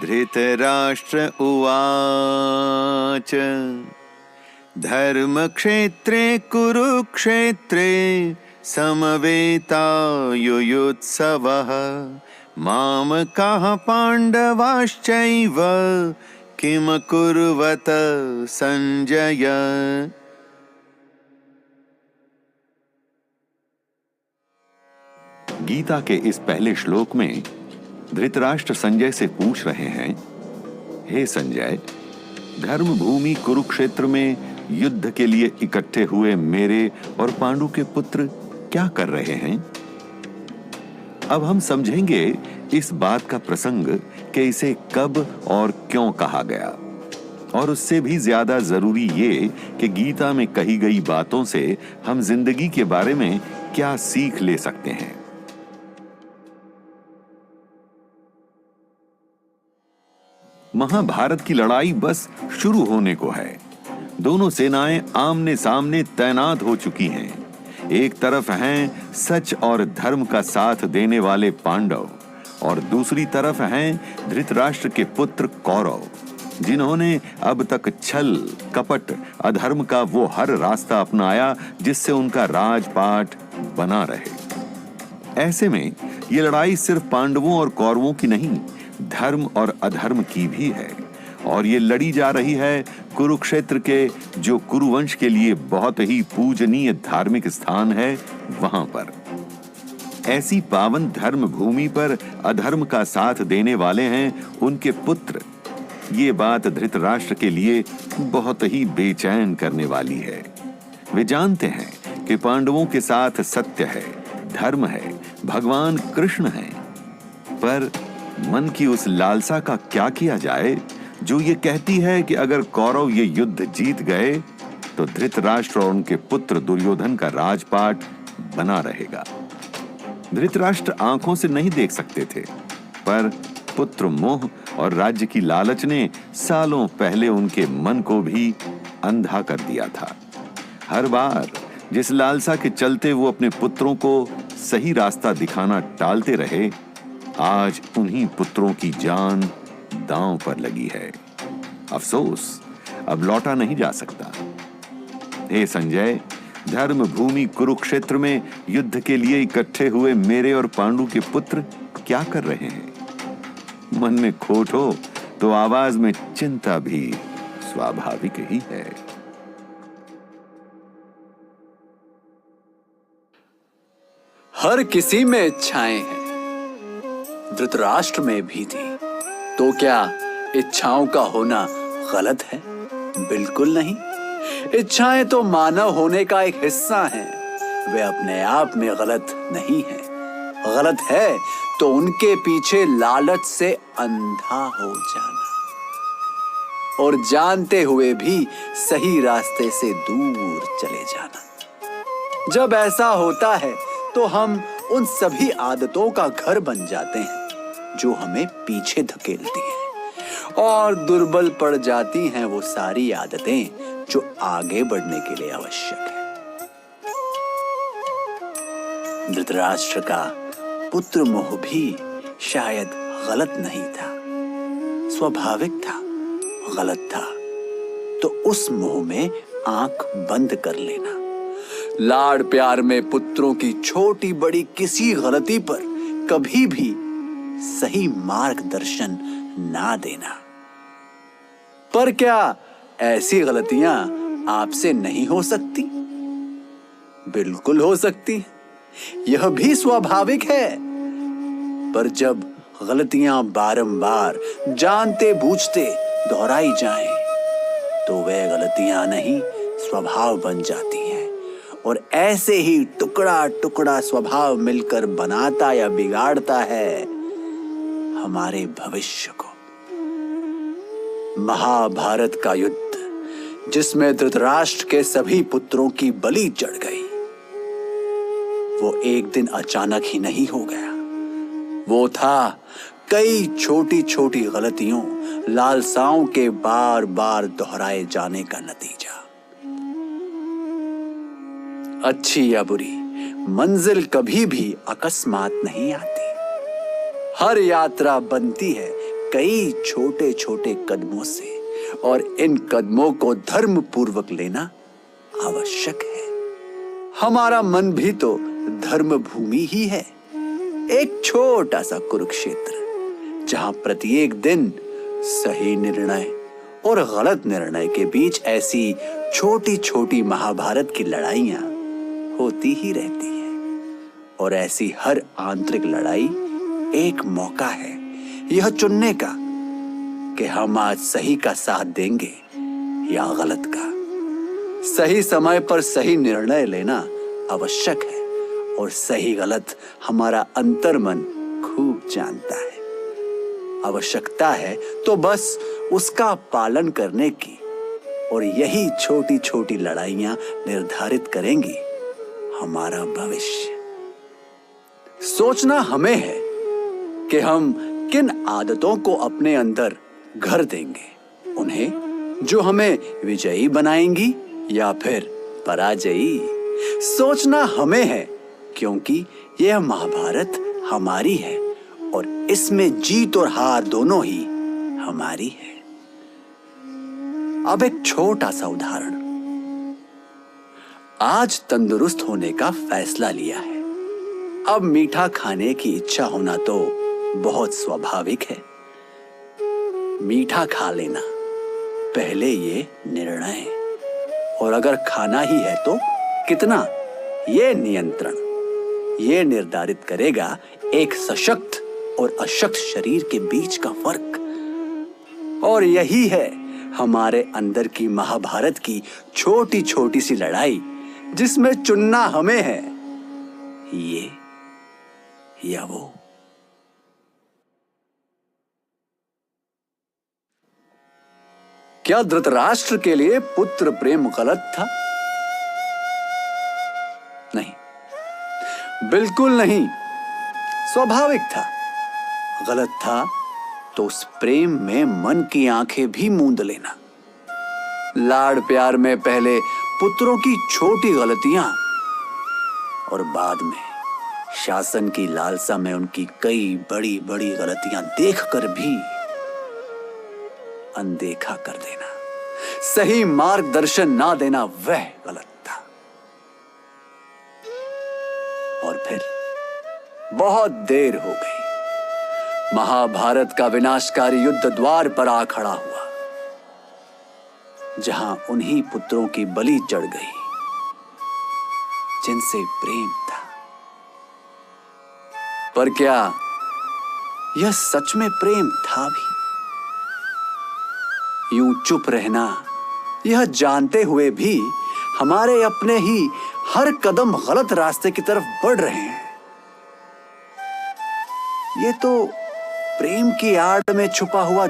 धृतराष्ट्र उवाच धर्मक्षेत्रे कुरुक्षेत्रे समवेतायुयुत्सवः मामकाः पाण्डवाश्चैव किम कुर्वत संजय। गीता के इस पहले श्लोक में धृतराष्ट्र संजय से पूछ रहे हैं, हे संजय, धर्म भूमि कुरुक्षेत्र में युद्ध के लिए इकट्ठे हुए मेरे और पांडु के पुत्र क्या कर रहे हैं? अब हम समझेंगे इस बात का प्रसंग कि इसे कब और क्यों कहा गया, और उससे भी ज्यादा जरूरी ये कि गीता में कही गई बातों से हम जिंदगी के बारे में क्या सीख ले सकते हैं। महाभारत की लड़ाई बस शुरू होने को है। दोनों सेनाएं आमने सामने तैनात हो चुकी हैं। एक तरफ हैं सच और धर्म का साथ देने वाले पांडव, और दूसरी तरफ हैं धृतराष्ट्र के पुत्र कौरव, जिन्होंने अब तक छल कपट अधर्म का वो हर रास्ता अपनाया जिससे उनका राजपाट बना रहे। ऐसे में ये लड़ाई सिर्फ पांडवों और कौरवों की नहीं, धर्म और अधर्म की भी है, और ये लड़ी जा रही है कुरुक्षेत्र के, जो कुरुवंश के लिए बहुत ही पूजनीय धार्मिक स्थान है, वहां पर। ऐसी पावन धर्म भूमि पर अधर्म का साथ देने वाले हैं उनके पुत्र। ये बात धृतराष्ट्र के लिए बहुत ही बेचैन करने वाली है। वे जानते हैं कि पांडवों के साथ सत्य है, धर्म है, भगवान कृष्ण है, पर मन की उस लालसा का क्या किया जाए जो ये कहती है कि अगर कौरव ये युद्ध जीत गए तो धृतराष्ट्र और उनके पुत्र दुर्योधन का राजपाट बना रहेगा। धृतराष्ट्र आंखों से नहीं देख सकते थे, पर पुत्र मोह और राज्य की लालच ने सालों पहले उनके मन को भी अंधा कर दिया था। हर बार जिस लालसा के चलते वो अपने पुत्रों को सही रास्ता दिखाना टालते रहे, आज उन्हीं पुत्रों की जान दांव पर लगी है। अफसोस, अब लौटा नहीं जा सकता। हे संजय, धर्म भूमि कुरुक्षेत्र में युद्ध के लिए इकट्ठे हुए मेरे और पांडु के पुत्र क्या कर रहे हैं? मन में खोट हो तो आवाज में चिंता भी स्वाभाविक ही है। हर किसी में इच्छाएं हैं, धृतराष्ट्र में भी थी। तो क्या इच्छाओं का होना गलत है? बिल्कुल नहीं। इच्छाएं तो मानव होने का एक हिस्सा हैं। वे अपने आप में गलत नहीं हैं। गलत है तो उनके पीछे लालच से अंधा हो जाना, और जानते हुए भी सही रास्ते से दूर चले जाना। जब ऐसा होता है तो हम उन सभी आदतों का घर बन जाते हैं जो हमें पीछे धकेलती हैं, और दुर्बल पड़ जाती हैं वो सारी आदतें जो आगे बढ़ने के लिए आवश्यक है। धृतराष्ट्र का पुत्र मोह भी शायद गलत नहीं था, स्वाभाविक था। गलत था तो उस मोह में आंख बंद कर लेना। लाड़ प्यार में पुत्रों की छोटी बड़ी किसी गलती पर कभी भी सही मार्गदर्शन ना देना। पर क्या ऐसी गलतियां आपसे नहीं हो सकती? बिल्कुल हो सकती, यह भी स्वाभाविक है। पर जब गलतियां बारंबार जानते बूझते दोहराई जाएं, तो वे गलतियां नहीं स्वभाव बन जाती हैं, और ऐसे ही टुकड़ा टुकड़ा स्वभाव मिलकर बनाता या बिगाड़ता है हमारे भविष्य को। महाभारत का युद्ध, जिसमें धृतराष्ट्र के सभी पुत्रों की बलि चढ़ गई, वो एक दिन अचानक ही नहीं हो गया। वो था कई छोटी छोटी गलतियों, लालसाओं के बार बार दोहराए जाने का नतीजा। अच्छी या बुरी मंजिल कभी भी अकस्मात नहीं आती। हर यात्रा बनती है कई छोटे छोटे कदमों से, और इन कदमों को धर्म पूर्वक लेना आवश्यक है। हमारा मन भी तो धर्म भूमि ही है, एक छोटा सा कुरुक्षेत्र, जहां प्रत्येक दिन सही निर्णय और गलत निर्णय के बीच ऐसी छोटी छोटी महाभारत की लड़ाइयां होती ही रहती है। और ऐसी हर आंतरिक लड़ाई एक मौका है यह चुनने का कि हम आज सही का साथ देंगे या गलत का। सही समय पर सही निर्णय लेना आवश्यक है, और सही गलत हमारा अंतर्मन खूब जानता है। आवश्यकता है तो बस उसका पालन करने की, और यही छोटी छोटी लड़ाइयां निर्धारित करेंगी हमारा भविष्य। सोचना हमें है कि हम किन आदतों को अपने अंदर घर देंगे, उन्हें जो हमें विजयी बनाएंगी या फिर पराजयी। सोचना हमें है, क्योंकि यह महाभारत हमारी है और इसमें जीत और हार दोनों ही हमारी है। अब एक छोटा सा उदाहरण। आज तंदुरुस्त होने का फैसला लिया है। अब मीठा खाने की इच्छा होना तो बहुत स्वाभाविक है। मीठा खा लेना पहले ये निर्णय, और अगर खाना ही है तो कितना, ये नियंत्रण, ये निर्धारित करेगा एक सशक्त और अशक्त शरीर के बीच का फर्क। और यही है हमारे अंदर की महाभारत की छोटी छोटी सी लड़ाई, जिसमें चुनना हमें है, ये या वो। क्या धृतराष्ट्र के लिए पुत्र प्रेम गलत था? नहीं, बिल्कुल नहीं, स्वाभाविक था। गलत था तो उस प्रेम में मन की आंखें भी मूंद लेना। लाड़ प्यार में पहले पुत्रों की छोटी गलतियां, और बाद में शासन की लालसा में उनकी कई बड़ी बड़ी गलतियां देखकर भी अनदेखा कर देना, सही मार्गदर्शन ना देना, वह गलत था। और फिर बहुत देर हो गई। महाभारत का विनाशकारी युद्ध द्वार पर आ खड़ा हुआ, जहां उन्हीं पुत्रों की बलि चढ़ गई जिनसे प्रेम था। पर क्या यह सच में प्रेम था भी? यूं चुप रहना, यह जानते हुए भी हमारे अपने ही हर कदम गलत रास्ते की तरफ बढ़ रहे हैं, ये तो प्रेम की आड़ में छुपा हुआ